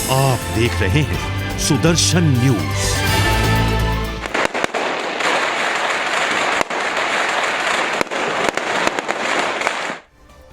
आप देख रहे हैं सुदर्शन न्यूज।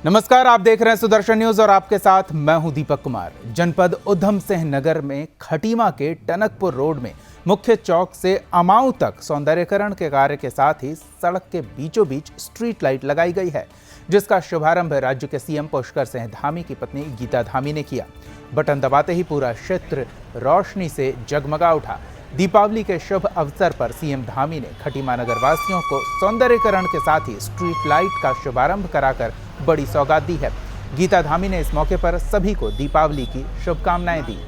नमस्कार, आप देख रहे हैं सुदर्शन न्यूज और आपके साथ मैं हूं दीपक कुमार। जनपद उधम सिंह नगर में खटीमा के टनकपुर रोड में मुख्य चौक से अमाऊ तक सौंदर्यीकरण के कार्य के साथ ही सड़क के बीचों बीच स्ट्रीट लाइट लगाई गई है, जिसका शुभारंभ राज्य के सीएम पुष्कर सिंह धामी की पत्नी गीता धामी ने किया। बटन दबाते ही पूरा क्षेत्र रोशनी से जगमगा उठा। दीपावली के शुभ अवसर पर सीएम धामी ने खटीमा नगर वासियों को सौंदर्यीकरण के साथ ही स्ट्रीट लाइट का शुभारंभ कराकर बड़ी सौगात दी है। गीता धामी ने इस मौके पर सभी को दीपावली की शुभकामनाएं दी।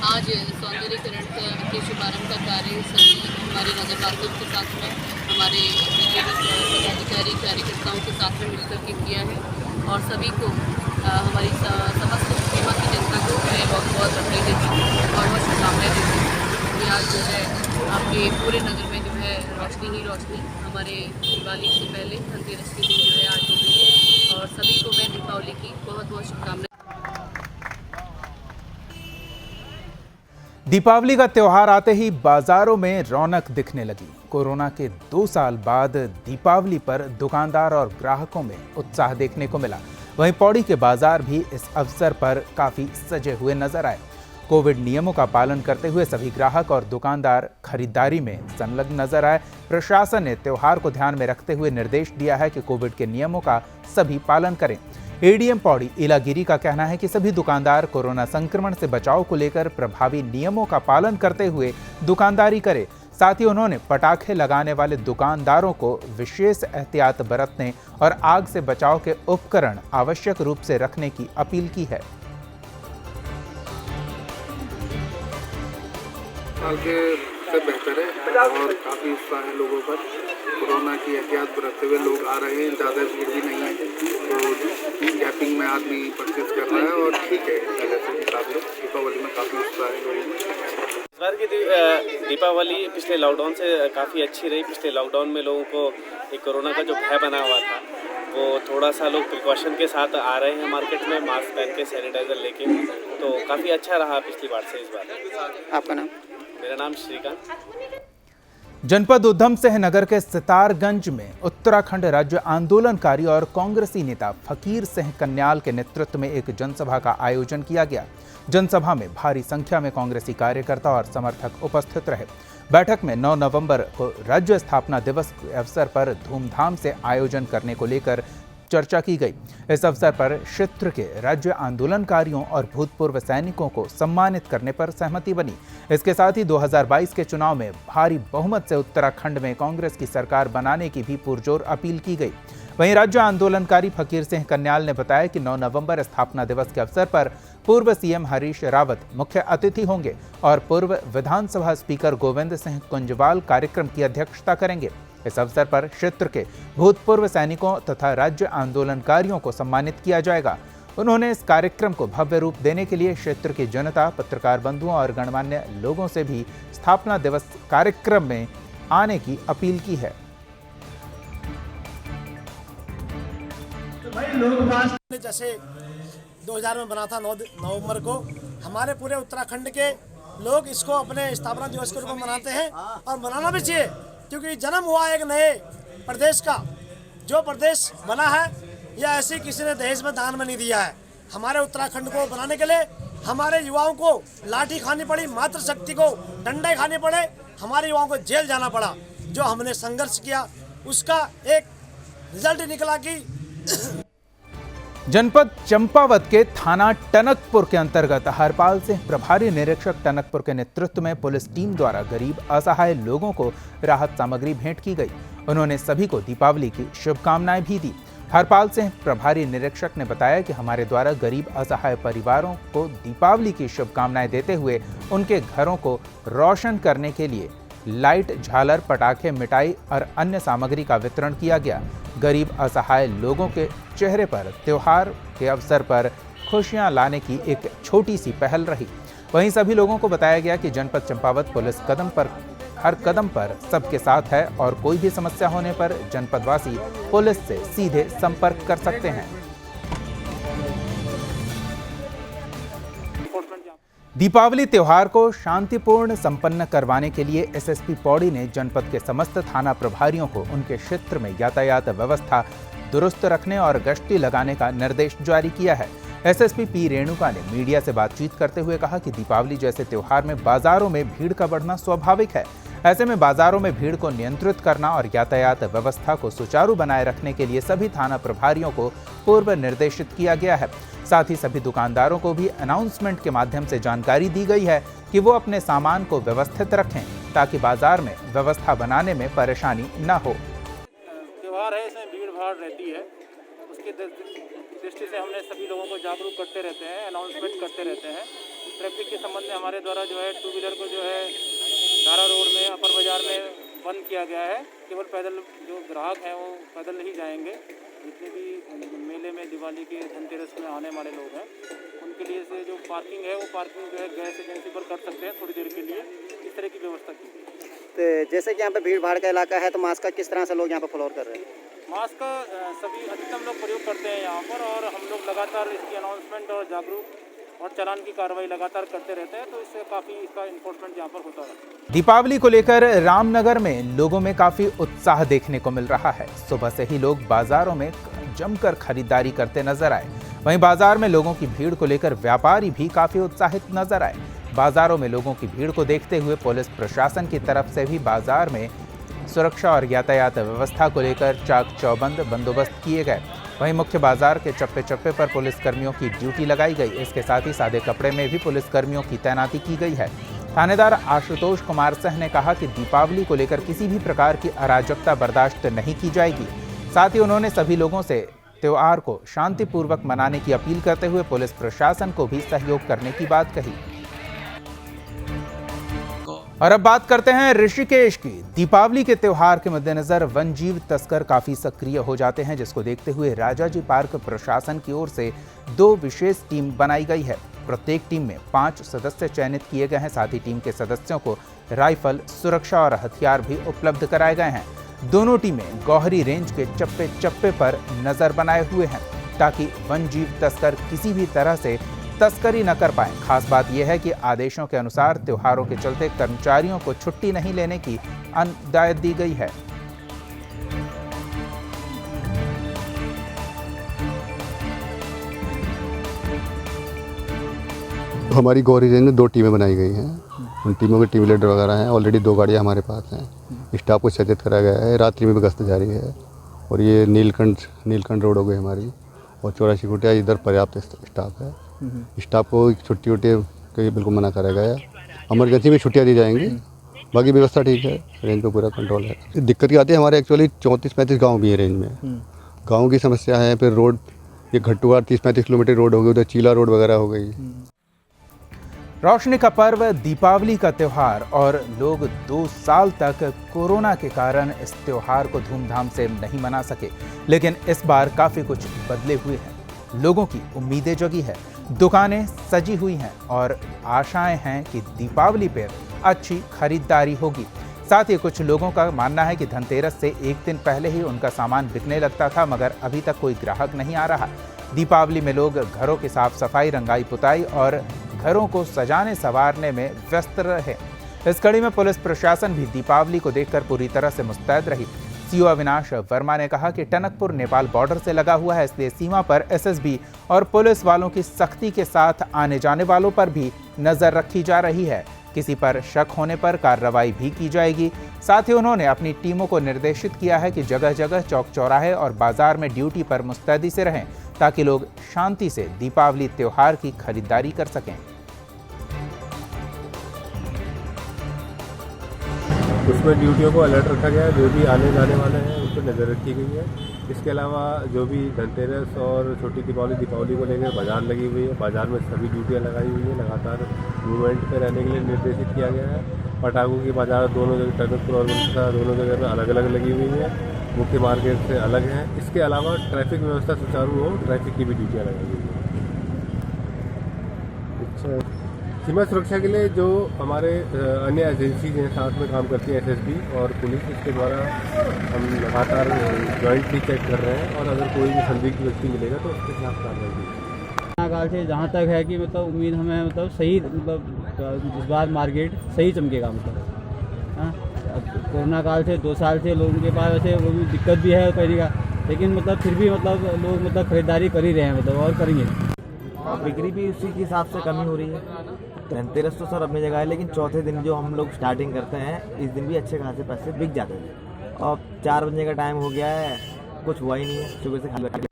आज सौंदर्यीकरण के शुभारंभ का कार्य सभी हमारे नगरवासियों के साथ में हमारे पदाधिकारी कार्यकर्ताओं के साथ में मिलकर के किया है और सभी को हमारी समस्त खटीमा की जनता को मैं बहुत बधाई देती हूँ और बहुत शुभकामनाएं देती हूँ कि आज जो है आपके पूरे नगर में जो है रोशनी ही रोशनी। हमारे दिवाली से पहले धनतेरस के दिन जो है आज हो गई है और सभी को मैं दीपावली की बहुत बहुत शुभकामनाएं। दीपावली का त्योहार आते ही बाजारों में रौनक दिखने लगी। कोरोना के 2 साल बाद दीपावली पर दुकानदार और ग्राहकों में उत्साह देखने को मिला। वहीं पौड़ी के बाजार भी इस अवसर पर काफी सजे हुए नजर आए। कोविड नियमों का पालन करते हुए सभी ग्राहक और दुकानदार खरीदारी में संलग्न नजर आए। प्रशासन ने त्योहार को ध्यान में रखते हुए निर्देश दिया है कि कोविड के नियमों का सभी पालन करें। एडीएम पौड़ी इलागिरी का कहना है कि सभी दुकानदार कोरोना संक्रमण से बचाव को लेकर प्रभावी नियमों का पालन करते हुए दुकानदारी करें। साथ ही उन्होंने पटाखे लगाने वाले दुकानदारों को विशेष एहतियात बरतने और आग से बचाव के उपकरण आवश्यक रूप से रखने की अपील की है। आगे से बेहतर है और काफ़ी उत्साह है लोगों पर। कोरोना की एहतियात बरतते हुए लोग आ रहे हैं, ज़्यादा भीड़ भी नहीं है, तो गैपिंग में आदमी परचेज कर रहा है और ठीक है। हिसाब से दीपावली में काफ़ी उत्साह है लोगों में। इस बार की दीपावली पिछले लॉकडाउन से काफ़ी अच्छी रही। पिछले लॉकडाउन में लोगों को एक कोरोना का जो भय बना हुआ था, वो थोड़ा सा लोग प्रिकॉशन के साथ आ रहे हैं मार्केट में, मास्क पहन के, सैनिटाइजर लेके, तो काफ़ी अच्छा रहा पिछली बार से इस बार। आपका नाम? मेरा नाम श्रीकांत। जनपद उधम सिंह नगर के सितारगंज में उत्तराखंड राज्य आंदोलनकारी और कांग्रेसी नेता फकीर सिंह कन्याल के नेतृत्व में एक जनसभा का आयोजन किया गया। जनसभा में भारी संख्या में कांग्रेसी कार्यकर्ता और समर्थक उपस्थित रहे। बैठक में 9 नवंबर को राज्य स्थापना दिवस के अवसर पर धूमधाम से आयोजन करने को लेकर चर्चा की गई। इस अवसर पर क्षेत्र के राज्य आंदोलनकारियों और भूतपूर्व सैनिकों को सम्मानित करने पर सहमति बनी। इसके साथ ही 2022 के चुनाव में भारी बहुमत से उत्तराखंड में कांग्रेस की सरकार बनाने की भी पुरजोर अपील की गई। वहीं राज्य आंदोलनकारी फकीर सिंह कन्याल ने बताया कि 9 नवंबर स्थापना दिवस के अवसर पर पूर्व सीएम हरीश रावत मुख्य अतिथि होंगे और पूर्व विधानसभा स्पीकर गोविंद सिंह कुंजवाल कार्यक्रम की अध्यक्षता करेंगे। इस अवसर पर क्षेत्र के भूतपूर्व सैनिकों तथा राज्य आंदोलनकारियों को सम्मानित किया जाएगा। उन्होंने इस कार्यक्रम को भव्य रूप देने के लिए क्षेत्र की जनता, पत्रकार बंधुओं और गणमान्य लोगों से भी स्थापना दिवस कार्यक्रम में आने की अपील की है। जैसे 2000 में बना था 9 नवंबर को, हमारे पूरे उत्तराखंड के लोग इसको अपने स्थापना दिवस के रूप में मनाते हैं और मनाना भी चाहिए, क्योंकि जन्म हुआ एक नए प्रदेश का। जो प्रदेश बना है यह ऐसे किसी ने दहेज में दान में नहीं दिया है। हमारे उत्तराखंड को बनाने के लिए हमारे युवाओं को लाठी खानी पड़ी, मातृशक्ति को डंडे खाने पड़े, हमारे युवाओं को जेल जाना पड़ा। जो हमने संघर्ष किया उसका एक रिजल्ट निकला कि जनपद चंपावत के थाना टनकपुर के अंतर्गत हरपाल सिंह प्रभारी निरीक्षक टनकपुर के नेतृत्व में पुलिस टीम द्वारा गरीब असहाय लोगों को राहत सामग्री भेंट की गई। उन्होंने सभी को दीपावली की शुभकामनाएं भी दी। हरपाल सिंह प्रभारी निरीक्षक ने बताया कि हमारे द्वारा गरीब असहाय परिवारों को दीपावली की शुभकामनाएं देते हुए उनके घरों को रोशन करने के लिए लाइट, झालर, पटाखे, मिठाई और अन्य सामग्री का वितरण किया गया। गरीब असहाय लोगों के चेहरे पर त्योहार के अवसर पर खुशियां लाने की एक छोटी सी पहल रही। वहीं सभी लोगों को बताया गया कि जनपद चंपावत पुलिस हर कदम पर सबके साथ है और कोई भी समस्या होने पर जनपदवासी पुलिस से सीधे संपर्क कर सकते हैं। दीपावली त्योहार को शांतिपूर्ण संपन्न करवाने के लिए एसएसपी पौड़ी ने जनपद के समस्त थाना प्रभारियों को उनके क्षेत्र में यातायात व्यवस्था दुरुस्त रखने और गश्ती लगाने का निर्देश जारी किया है। एसएसपी पी रेणुका ने मीडिया से बातचीत करते हुए कहा कि दीपावली जैसे त्योहार में बाजारों में भीड़ का बढ़ना स्वाभाविक है। ऐसे में बाजारों में भीड़ को नियंत्रित करना और यातायात व्यवस्था को सुचारू बनाए रखने के लिए सभी थाना प्रभारियों को पूर्व निर्देशित किया गया है। साथ ही सभी दुकानदारों को भी अनाउंसमेंट के माध्यम से जानकारी दी गई है कि वो अपने सामान को व्यवस्थित रखें ताकि बाजार में व्यवस्था बनाने में परेशानी न हो। त्योहार है, इसमें भीड़ भाड़ रहती है, उसकी दृष्टि से हमने सभी लोगों को जागरूक करते रहते हैं, अनाउंसमेंट करते रहते हैं। ट्रैफिक के संबंध में हमारे द्वारा जो है 2 व्हीलर को जो है धारा रोड में अपर बाजार में बंद किया गया है। केवल पैदल जो ग्राहक हैं वो पैदल ही जाएंगे। जितने भी मेले में दिवाली के धनतेरस में आने वाले लोग हैं उनके लिए से जो पार्किंग है वो पार्किंग जो है गैस एजेंसी पर कर सकते हैं थोड़ी देर के लिए, इस तरह की व्यवस्था की गई है। तो जैसे कि यहाँ पे भीड़ भाड़ का इलाका है तो मास्क का किस तरह से लोग यहाँ पे फ्लोर कर रहे हैं? मास्क का सभी अधिकतम लोग प्रयोग करते हैं यहाँ पर, और हम लोग लगातार इसकी अनाउंसमेंट और जागरूक और चालान की कार्रवाई लगातार करते रहते हैं, तो इससे काफ़ी इसका इन्फोर्समेंट यहाँ पर होता है। दीपावली को लेकर रामनगर में लोगों में काफी उत्साह देखने को मिल रहा है। सुबह से ही लोग बाजारों में जमकर खरीदारी करते नजर आए। वहीं बाजार में लोगों की भीड़ को लेकर व्यापारी भी काफी उत्साहित नजर आए। बाजारों में लोगों की भीड़ को देखते हुए पुलिस प्रशासन की तरफ से भी बाजार में सुरक्षा और यातायात व्यवस्था को लेकर चाक चौबंद बंदोबस्त किए गए। वहीं मुख्य बाजार के चप्पे चप्पे पर पुलिसकर्मियों की ड्यूटी लगाई गई। इसके साथ ही सादे कपड़े में भी पुलिसकर्मियों की तैनाती की गई है। थानेदार आशुतोष कुमार सिंह ने कहा कि दीपावली को लेकर किसी भी प्रकार की अराजकता बर्दाश्त नहीं की जाएगी। साथ ही उन्होंने सभी लोगों से त्योहार को शांतिपूर्वक मनाने की अपील करते हुए पुलिस प्रशासन को भी सहयोग करने की बात कही। और अब बात करते हैं ऋषिकेश की। दीपावली के त्योहार के मद्देनजर वन्यजीव तस्कर काफी सक्रिय हो जाते हैं, जिसको देखते हुए राजाजी पार्क प्रशासन की ओर से 2 विशेष टीम बनाई गई है। प्रत्येक टीम में 5 सदस्य चयनित किए गए हैं। साथ ही टीम के सदस्यों को राइफल, सुरक्षा और हथियार भी उपलब्ध कराए गए हैं। दोनों टीमें गौहरी रेंज के चप्पे चप्पे पर नजर बनाए हुए हैं ताकि वन्यजीव तस्कर किसी भी तरह से तस्करी न कर पाए। खास बात यह है कि आदेशों के अनुसार त्योहारों के चलते कर्मचारियों को छुट्टी नहीं लेने की हिदायत दी गई है। हमारी गौरी रेंज में 2 टीमें बनाई गई हैं। उन टीमों के टीम लीडर वगैरह हैं। ऑलरेडी 2 गाड़ियां हमारे पास हैं। स्टाफ को सचेत कराया गया है। रात्रि में भी गश्त जारी है। और ये नीलकंठ रोड हो गई हमारी, और 84 कुटिया इधर पर्याप्त स्टाफ है। स्टाफ को छुट्टी के बिल्कुल मना करा गया है। इमरजेंसी में छुट्टियाँ दी जाएंगी, बाकी व्यवस्था ठीक है। रेंज पे पूरा कंट्रोल है। दिक्कत क्या आती है, हमारे एक्चुअली 34-35 गाँव भी है रेंज में। गाँव की समस्या है। फिर रोड ये घट्टुवार 30-35 किलोमीटर रोड हो गई, उधर चीला रोड वगैरह हो गई। रोशनी का पर्व दीपावली का त्योहार, और लोग 2 साल तक कोरोना के कारण इस त्योहार को धूमधाम से नहीं मना सके, लेकिन इस बार काफी कुछ बदले हुए हैं। लोगों की उम्मीदें जगी है, दुकानें सजी हुई हैं और आशाएं हैं कि दीपावली पर अच्छी खरीदारी होगी। साथ ही कुछ लोगों का मानना है कि धनतेरस से 1 दिन पहले ही उनका सामान बिकने लगता था, मगर अभी तक कोई ग्राहक नहीं आ रहा। दीपावली में लोग घरों की साफ सफाई, रंगाई पुताई और घरों को सजाने संवारने में व्यस्त रहे। इस कड़ी में पुलिस प्रशासन भी दीपावली को देखकर पूरी तरह से मुस्तैद रही। सीओ अविनाश वर्मा ने कहा कि टनकपुर नेपाल बॉर्डर से लगा हुआ है, इसलिए सीमा पर एसएसबी और पुलिस वालों की सख्ती के साथ आने जाने वालों पर भी नजर रखी जा रही है। किसी पर शक होने पर कार्रवाई भी की जाएगी। साथ ही उन्होंने अपनी टीमों को निर्देशित किया है कि जगह जगह चौक चौराहे और बाजार में ड्यूटी पर मुस्तैदी से रहें ताकि लोग शांति से दीपावली त्योहार की खरीदारी कर सकें। उसमें ड्यूटियों को अलर्ट रखा गया है। जो भी आने जाने वाले हैं उन पर नज़र रखी गई है। इसके अलावा जो भी धनतेरस और छोटी दीपावली को लेकर बाजार लगी हुई है, बाजार में सभी ड्यूटियाँ लगाई हुई हैं। लगातार मूवमेंट पे रहने के लिए निर्देशित किया गया है। पटाखों की बाजार दोनों जगह, टनकपुर और मनसा दोनों जगह में अलग अलग लगी हुई है, मुख्य मार्केट से अलग है। इसके अलावा ट्रैफिक व्यवस्था सुचारू हो, ट्रैफिक की भी ड्यूटियाँ लगाई हुई हैं। अच्छा, सीमा सुरक्षा के लिए जो हमारे अन्य एजेंसीज हैं साथ में काम करती हैं, एसएसबी और पुलिस, इसके द्वारा हम लगातार जॉइंटली चेक कर रहे हैं और अगर कोई भी संदिग्ध व्यक्ति मिलेगा तो उसके खिलाफ कार्रवाई की। काल से जहाँ तक है कि मतलब उम्मीद हमें मतलब सही मतलब इस बार मार्केट सही चमकेगा मतलब। हाँ, कोरोना काल से 2 साल से लोगों के पास वैसे वो भी दिक्कत भी है कहीं का, लेकिन मतलब फिर भी मतलब लोग मतलब खरीदारी कर ही रहे हैं मतलब और करेंगे। बिक्री भी उसी के हिसाब से कमी हो रही है। धनतेरस तो सर अपनी जगह है, लेकिन चौथे दिन जो हम लोग स्टार्टिंग करते हैं इस दिन भी अच्छे खासे पैसे बिक जाते थे। और 4 बजे का टाइम हो गया है, कुछ हुआ ही नहीं है, सुबह से खाली।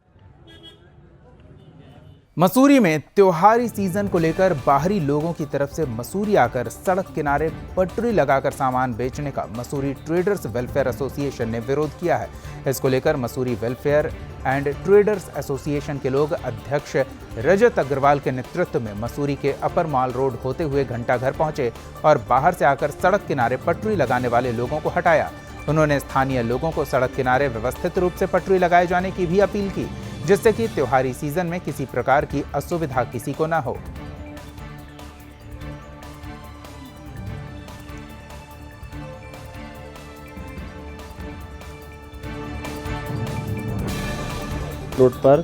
मसूरी में त्योहारी सीजन को लेकर बाहरी लोगों की तरफ से मसूरी आकर सड़क किनारे पटरी लगाकर सामान बेचने का मसूरी ट्रेडर्स वेलफेयर एसोसिएशन ने विरोध किया है। इसको लेकर Mussoorie welfare and traders association के लोग अध्यक्ष रजत अग्रवाल के नेतृत्व में मसूरी के अपर माल रोड होते हुए घंटाघर पहुंचे और बाहर से आकर सड़क किनारे पटरी लगाने वाले लोगों को हटाया। उन्होंने स्थानीय लोगों को सड़क किनारे व्यवस्थित रूप से पटरी लगाए जाने की भी अपील की, जिससे कि त्योहारी सीजन में किसी प्रकार की असुविधा किसी को न हो। रोड पर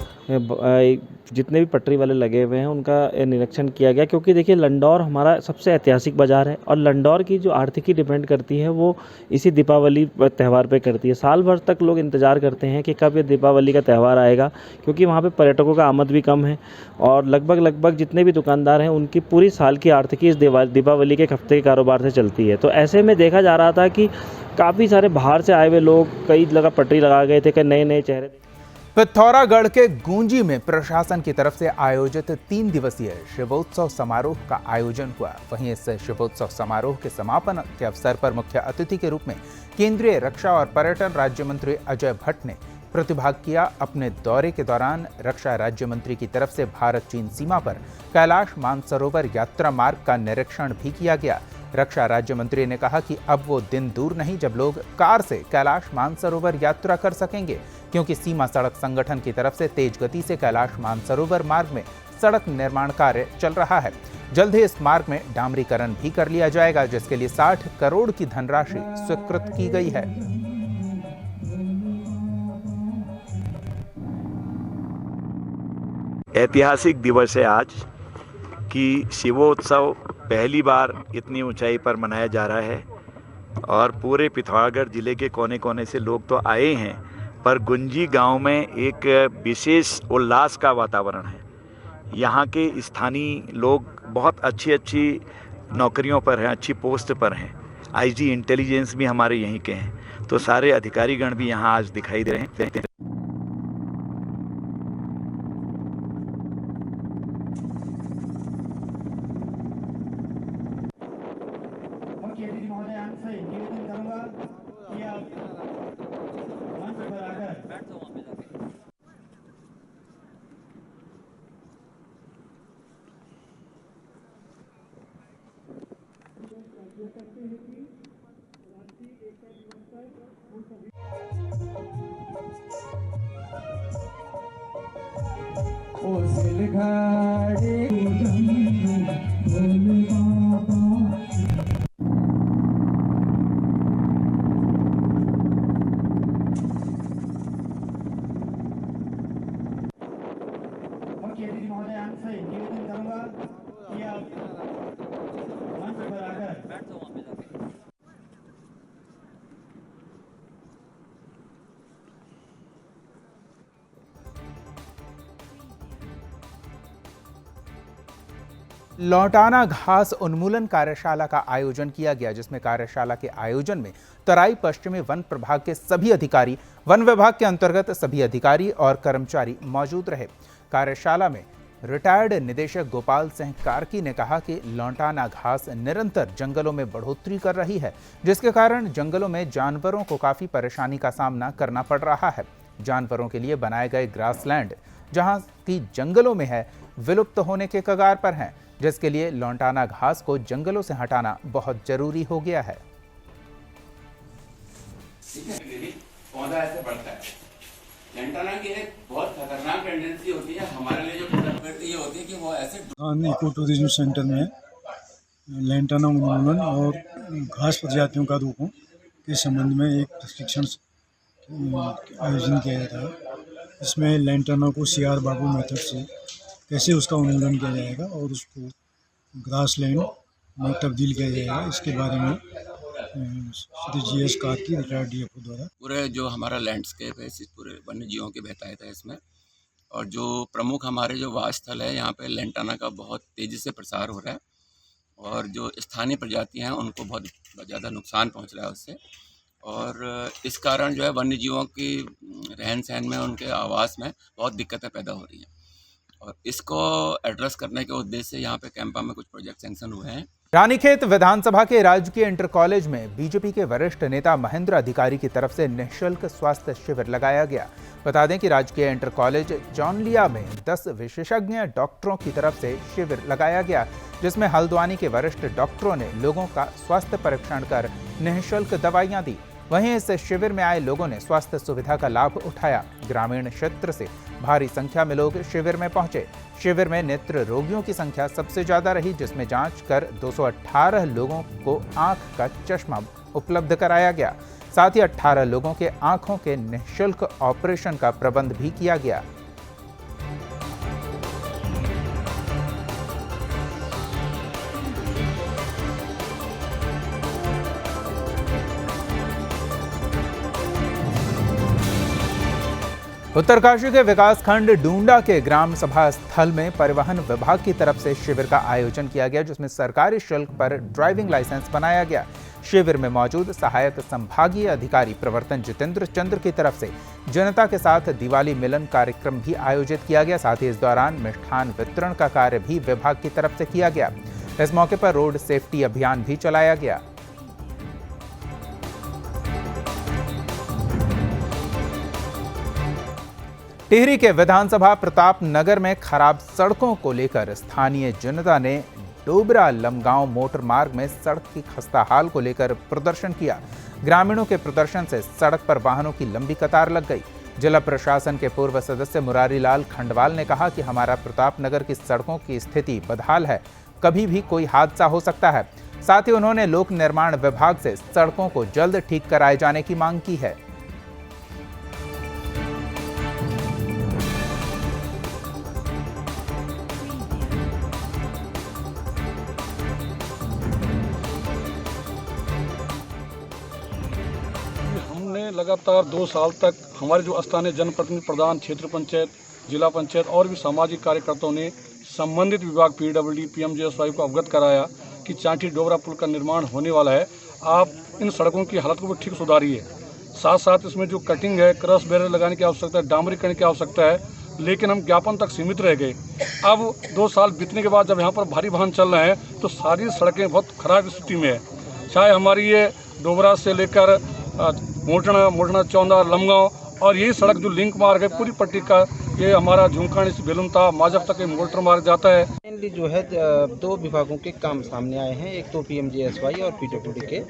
जितने भी पटरी वाले लगे हुए हैं उनका निरीक्षण किया गया, क्योंकि देखिए लंडौर हमारा सबसे ऐतिहासिक बाज़ार है और लंडौर की जो आर्थिकी डिपेंड करती है वो इसी दीपावली त्यौहार पे करती है। साल भर तक लोग इंतज़ार करते हैं कि कब ये दीपावली का त्यौहार आएगा, क्योंकि वहाँ पे पर्यटकों का आमद भी कम है और लगभग जितने भी दुकानदार हैं उनकी पूरी साल की आर्थिकी इस दीपावली के हफ्ते के कारोबार से चलती है। तो ऐसे में देखा जा रहा था कि काफ़ी सारे बाहर से आए हुए लोग कई जगह पटरी लगा गए थे, कई नए चेहरे। पिथौरागढ़ के गूंजी में प्रशासन की तरफ से आयोजित 3 दिवसीय शिवोत्सव समारोह का आयोजन हुआ। वहीं इस शिवोत्सव समारोह के समापन के अवसर पर मुख्य अतिथि के रूप में केंद्रीय रक्षा और पर्यटन राज्य मंत्री अजय भट्ट ने प्रतिभाग किया। अपने दौरे के दौरान रक्षा राज्य मंत्री की तरफ से भारत चीन सीमा पर कैलाश मानसरोवर यात्रा मार्ग का निरीक्षण भी किया गया। रक्षा राज्य मंत्री ने कहा कि अब वो दिन दूर नहीं जब लोग कार से कैलाश मानसरोवर यात्रा कर सकेंगे, क्योंकि सीमा सड़क संगठन की तरफ से तेज गति से कैलाश मानसरोवर मार्ग में सड़क निर्माण कार्य चल रहा है। जल्द ही इस मार्ग में डामरीकरण भी कर लिया जाएगा, जिसके लिए 60 करोड़ की धनराशि स्वीकृत की गई है। ऐतिहासिक दिवस है आज कि शिवोत्सव पहली बार इतनी ऊंचाई पर मनाया जा रहा है और पूरे पिथौरागढ़ जिले के कोने कोने से लोग तो आए हैं, पर गुंजी गांव में एक विशेष उल्लास का वातावरण है। यहाँ के स्थानीय लोग बहुत अच्छी नौकरियों पर हैं, अच्छी पोस्ट पर हैं। आईजी इंटेलिजेंस भी हमारे यहीं के हैं, तो सारे अधिकारीगण भी यहाँ आज दिखाई दे रहे हैं। लौटाना घास उन्मूलन कार्यशाला का आयोजन किया गया, जिसमें कार्यशाला के आयोजन में तराई पश्चिमी वन प्रभाग के सभी अधिकारी, वन विभाग के अंतर्गत सभी अधिकारी और कर्मचारी मौजूद रहे। कार्यशाला में रिटायर्ड निदेशक गोपाल सिंह कार्की ने कहा कि लौटाना घास निरंतर जंगलों में बढ़ोतरी कर रही है, जिसके कारण जंगलों में जानवरों को काफी परेशानी का सामना करना पड़ रहा है। जानवरों के लिए बनाए गए ग्रासलैंड जहां की जंगलों में है, विलुप्त होने के कगार पर हैं, जिसके लिए लौटाना घास को जंगलों से हटाना बहुत जरूरी हो गया है। पौधा ऐसे बढ़ता है। लैंटाना की एक बहुत खतरनाक टेंडेंसी होती है हमारे लिए, जो ये होती है कि वो ऐसे इको टूरिज्म सेंटर में लैंटाना उन्मूलन और घास प्रजातियों का रोपण के संबंध में एक प्रशिक्षण आयोजन किया जाता है। इसमें लैंटाना को CR बाबू मेथड से कैसे उसका उन्मूलन किया जाएगा और उसको ग्रास लैंड में तब्दील किया जाएगा, इसके बारे में Shri GS Karki retired DFO द्वारा पूरे जो हमारा लैंडस्केप है, इस पूरे वन्य जीवों की बहुतायत है इसमें। और जो प्रमुख हमारे जो वास स्थल है, यहाँ पे लैंटाना का बहुत तेज़ी से प्रसार हो रहा है और जो स्थानीय प्रजातियाँ हैं उनको बहुत ज़्यादा नुकसान पहुँच रहा है उससे। और इस कारण जो है वन्य जीवों की रहन सहन में, उनके आवास में बहुत दिक्कतें पैदा हो रही हैं। और इसको एड्रेस करने के उद्देश्य से यहाँ पे कैंपा में कुछ प्रोजेक्ट सैंक्शन हुए हैं। रानीखेत विधानसभा के राजकीय इंटर कॉलेज में बीजेपी के वरिष्ठ नेता महेंद्र अधिकारी की तरफ से निःशुल्क स्वास्थ्य शिविर लगाया गया। बता दें कि राजकीय इंटर कॉलेज जौनलिया में 10 विशेषज्ञ डॉक्टरों की तरफ से शिविर लगाया गया, जिसमें हल्द्वानी के वरिष्ठ डॉक्टरों ने लोगों का स्वास्थ्य परीक्षण कर निःशुल्क दवाइयां दी। वहीं इस शिविर में आए लोगों ने स्वास्थ्य सुविधा का लाभ उठाया। ग्रामीण क्षेत्र से भारी संख्या में लोग शिविर में पहुंचे। शिविर में नेत्र रोगियों की संख्या सबसे ज्यादा रही, जिसमें जांच कर 218 लोगों को आंख का चश्मा उपलब्ध कराया गया। साथ ही 18 लोगों के आंखों के निःशुल्क ऑपरेशन का प्रबंध भी किया गया। उत्तरकाशी के विकासखंड डूंडा के ग्राम सभा स्थल में परिवहन विभाग की तरफ से शिविर का आयोजन किया गया, जिसमें सरकारी शुल्क पर ड्राइविंग लाइसेंस बनाया गया। शिविर में मौजूद सहायक संभागीय अधिकारी प्रवर्तन जितेंद्र चंद्र की तरफ से जनता के साथ दिवाली मिलन कार्यक्रम भी आयोजित किया गया। साथ ही इस दौरान मिष्ठान वितरण का कार्य भी विभाग की तरफ से किया गया। इस मौके पर रोड सेफ्टी अभियान भी चलाया गया। टिहरी के विधानसभा प्रताप नगर में खराब सड़कों को लेकर स्थानीय जनता ने डोबरा लमगांव मोटर मार्ग में सड़क की खस्ताहाल को लेकर प्रदर्शन किया। ग्रामीणों के प्रदर्शन से सड़क पर वाहनों की लंबी कतार लग गई। जिला प्रशासन के पूर्व सदस्य मुरारी लाल खंडवाल ने कहा कि हमारा प्रताप नगर की सड़कों की स्थिति बदहाल है, कभी भी कोई हादसा हो सकता है। साथ ही उन्होंने लोक निर्माण विभाग से सड़कों को जल्द ठीक कराए जाने की मांग की है। लगातार 2 साल तक हमारे जो स्थानीय जनप्रतिनिधि, प्रधान, क्षेत्र पंचायत, जिला पंचायत और भी सामाजिक कार्यकर्ताओं ने संबंधित विभाग PWD, PMGSY को अवगत कराया कि चांठी डोबरा पुल का निर्माण होने वाला है, आप इन सड़कों की हालत को भी ठीक सुधारिए। साथ साथ इसमें जो कटिंग है, क्रॉस बैरियर लगाने की आवश्यकता है, डामरीकरण की आवश्यकता है, लेकिन हम ज्ञापन तक सीमित रह गए। अब 2 साल बीतने के बाद जब यहाँ पर भारी वाहन चल रहे हैं तो सारी सड़कें बहुत खराब स्थिति में है। चाहे हमारी ये डोबरा से लेकर मोटना चौंदा लमगांव और यही सड़क जो लिंक मार्ग है पूरी पट्टी का, ये हमारा झुमकानी से बेलुंता माजब तक मोटर मार्ग जाता है। मेनली जो है 2 विभागों के काम सामने आए हैं, एक तो PMGSY और PWD के।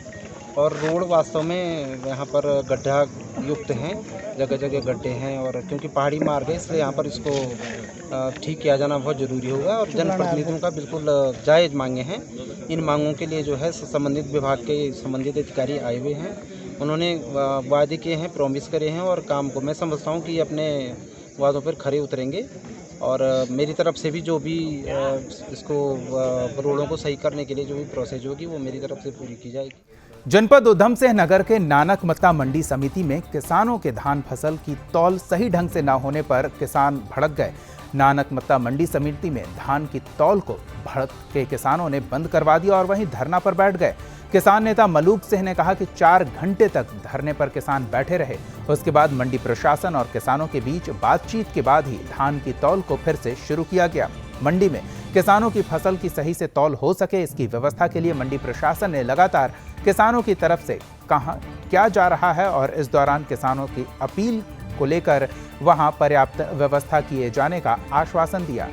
और रोड वास्तव में यहाँ पर गड्ढा युक्त हैं, जगह जगह गड्ढे हैं और क्योंकि पहाड़ी मार्ग है इसलिए यहाँ पर इसको ठीक किया जाना बहुत ज़रूरी होगा। और जनप्रतिनिधियों का बिल्कुल जायज़ मांगे हैं। इन मांगों के लिए जो है संबंधित विभाग के संबंधित अधिकारी आए हुए हैं, उन्होंने वादे किए हैं, प्रॉमिस करे हैं और काम को मैं समझता हूँ कि अपने वादों पर खरे उतरेंगे। और मेरी तरफ से भी जो भी इसको रोडों को सही करने के लिए जो भी प्रोसेस होगी वो मेरी तरफ से पूरी की जाएगी। जनपद उधम सिंह नगर के नानक मत्ता मंडी समिति में किसानों के धान फसल की तौल सही ढंग से न होने पर किसान भड़क गए। नानक मत्ता मंडी समिति में धान की तौल को भड़क के किसानों ने बंद करवा दिया और वहीं धरना पर बैठ गए। किसान नेता मलूक सिंह ने कहा कि 4 घंटे तक धरने पर किसान बैठे रहे। उसके बाद मंडी प्रशासन और किसानों के बीच बातचीत के बाद ही धान की तौल को फिर से शुरू किया गया। मंडी में किसानों की फसल की सही से तौल हो सके, इसकी व्यवस्था के लिए मंडी प्रशासन ने लगातार किसानों की तरफ से कहा क्या जा रहा है और इस दौरान किसानों की अपील को लेकर वहां पर्याप्त व्यवस्था किए जाने का आश्वासन दिया।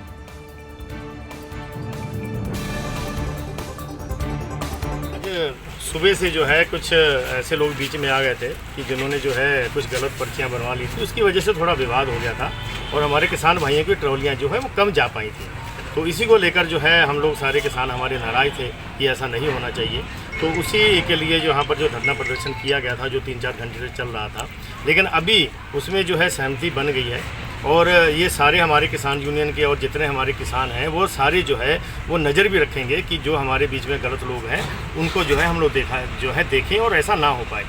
सुबह से जो है कुछ ऐसे लोग बीच में आ गए थे कि जिन्होंने जो है कुछ गलत पर्चियां बनवा ली थी, उसकी वजह से थोड़ा विवाद हो गया था और हमारे किसान भाइयों की ट्रॉलियां जो है वो कम जा पाई थी। तो इसी को लेकर जो है हम लोग सारे किसान हमारे नाराज़ थे कि ऐसा नहीं होना चाहिए। तो उसी के लिए जो यहाँ पर जो धरना प्रदर्शन किया गया था जो 3-4 घंटे से चल रहा था, लेकिन अभी उसमें जो है सहमति बन गई है और ये सारे हमारे किसान यूनियन के और जितने हमारे किसान हैं वो सारे जो है वो नज़र भी रखेंगे कि जो हमारे बीच में गलत लोग हैं उनको जो है हम लोग देखें और ऐसा ना हो पाए।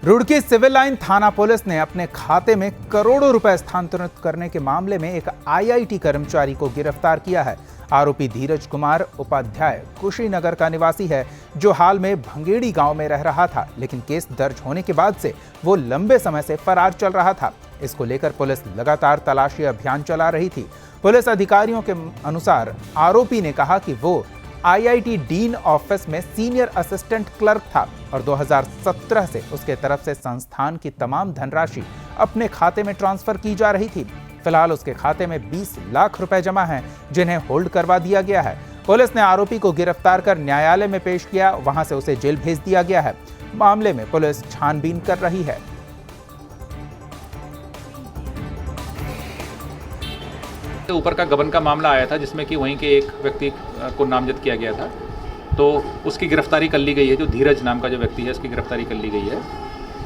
रुड़की सिविल लाइन थाना पुलिस ने अपने खाते में करोड़ों रुपए स्थानांतरित करने के मामले में एक आईआईटी कर्मचारी को गिरफ्तार किया है। आरोपी धीरज कुमार उपाध्याय कुशीनगर का निवासी है, जो हाल में भंगेड़ी गांव में रह रहा था, लेकिन केस दर्ज होने के बाद से वो लंबे समय से फरार चल रहा था। इसको लेकर पुलिस लगातार तलाशी अभियान चला रही थी। पुलिस अधिकारियों के अनुसार आरोपी ने कहा कि वो आईआईटी डीन ऑफिस में सीनियर असिस्टेंट क्लर्क था और 2017 से उसके तरफ से संस्थान की तमाम धनराशि अपने खाते में ट्रांसफर की जा रही थी। फिलहाल उसके खाते में 20 लाख रुपए जमा हैं, जिन्हें होल्ड करवा दिया गया है। पुलिस ने आरोपी को गिरफ्तार कर न्यायालय में पेश किया, वहां से उसे जेल भेज दिया गया है। मामले में पुलिस छानबीन कर रही है। ऊपर का गबन का मामला आया था, जिसमें कि वहीं के एक व्यक्ति को नामजद किया गया था, तो उसकी गिरफ्तारी कर ली गई है। जो धीरज नाम का जो व्यक्ति है, उसकी गिरफ्तारी कर ली गई है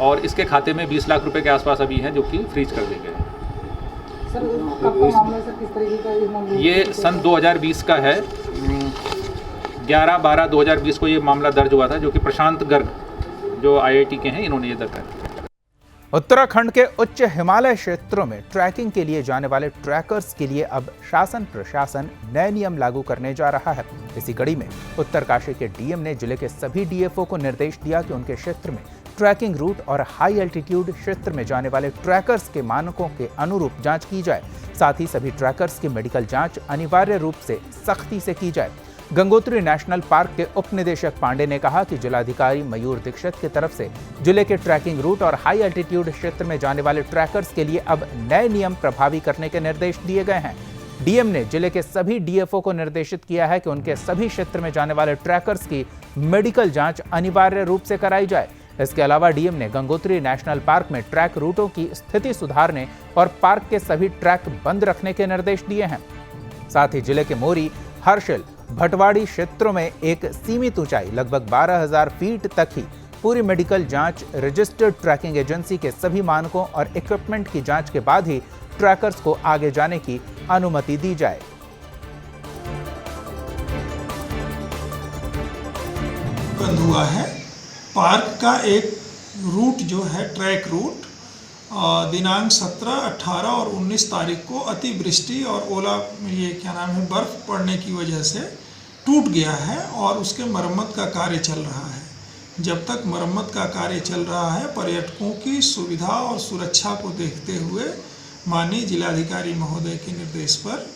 और इसके खाते में 20 लाख रुपए के आसपास अभी हैं, जो कि फ्रीज कर दिए गए हैं। ये सन 2020 का है। 11/12/2020 को ये मामला दर्ज हुआ था, जो कि प्रशांत गर्ग जो आईआईटी के हैं, इन्होंने ये दर्ज किया। उत्तराखंड के उच्च हिमालय क्षेत्रों में ट्रैकिंग के लिए जाने वाले ट्रैकर्स के लिए अब शासन प्रशासन नए नियम लागू करने जा रहा है। इसी कड़ी में उत्तरकाशी के डीएम ने जिले के सभी डीएफओ को निर्देश दिया कि उनके क्षेत्र में ट्रैकिंग रूट और हाई एल्टीट्यूड क्षेत्र में जाने वाले ट्रैकर्स के मानकों के अनुरूप जांच की जाए। साथ ही सभी ट्रैकर्स की मेडिकल जांच अनिवार्य रूप से सख्ती से की जाए। गंगोत्री नेशनल पार्क के उप निदेशक पांडे ने कहा कि जिलाधिकारी मयूर दीक्षित की तरफ से जिले के ट्रैकिंग रूट और हाई एल्टीट्यूड क्षेत्र में जाने वाले ट्रैकर्स के लिए अब नए नियम प्रभावी करने के निर्देश दिए गए हैं। डीएम ने जिले के सभी डीएफओ को निर्देशित किया है कि उनके सभी क्षेत्र में जाने वाले ट्रैकर्स की मेडिकल जांच अनिवार्य रूप से कराई जाए। इसके अलावा डीएम ने गंगोत्री नेशनल पार्क में ट्रैक रूटों की स्थिति सुधारने और पार्क के सभी ट्रैक बंद रखने के निर्देश दिए हैं। साथ ही जिले के मोरी, हर्षिल, भटवाड़ी क्षेत्रों में एक सीमित ऊंचाई लगभग 12,000 फीट तक ही पूरी मेडिकल जांच रजिस्टर्ड ट्रैकिंग एजेंसी के सभी मानकों और इक्विपमेंट की जांच के बाद ही ट्रैकर्स को आगे जाने की अनुमति दी जाए। बंद हुआ है पार्क का एक रूट जो है ट्रैक रूट दिनांक 17, 18 और 19 तारीख को अतिवृष्टि और ओला बर्फ पड़ने की वजह से टूट गया है और उसके मरम्मत का कार्य चल रहा है। जब तक मरम्मत का कार्य चल रहा है, पर्यटकों की सुविधा और सुरक्षा को देखते हुए माननीय जिलाधिकारी महोदय के निर्देश पर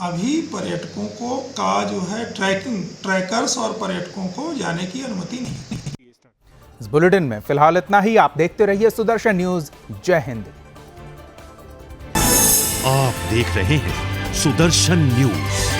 अभी पर्यटकों को का जो है ट्रैकर्स और पर्यटकों को जाने की अनुमति नहीं। इस बुलेटिन में फिलहाल इतना ही। आप देखते रहिए सुदर्शन न्यूज। जय हिंद। आप देख रहे हैं सुदर्शन न्यूज।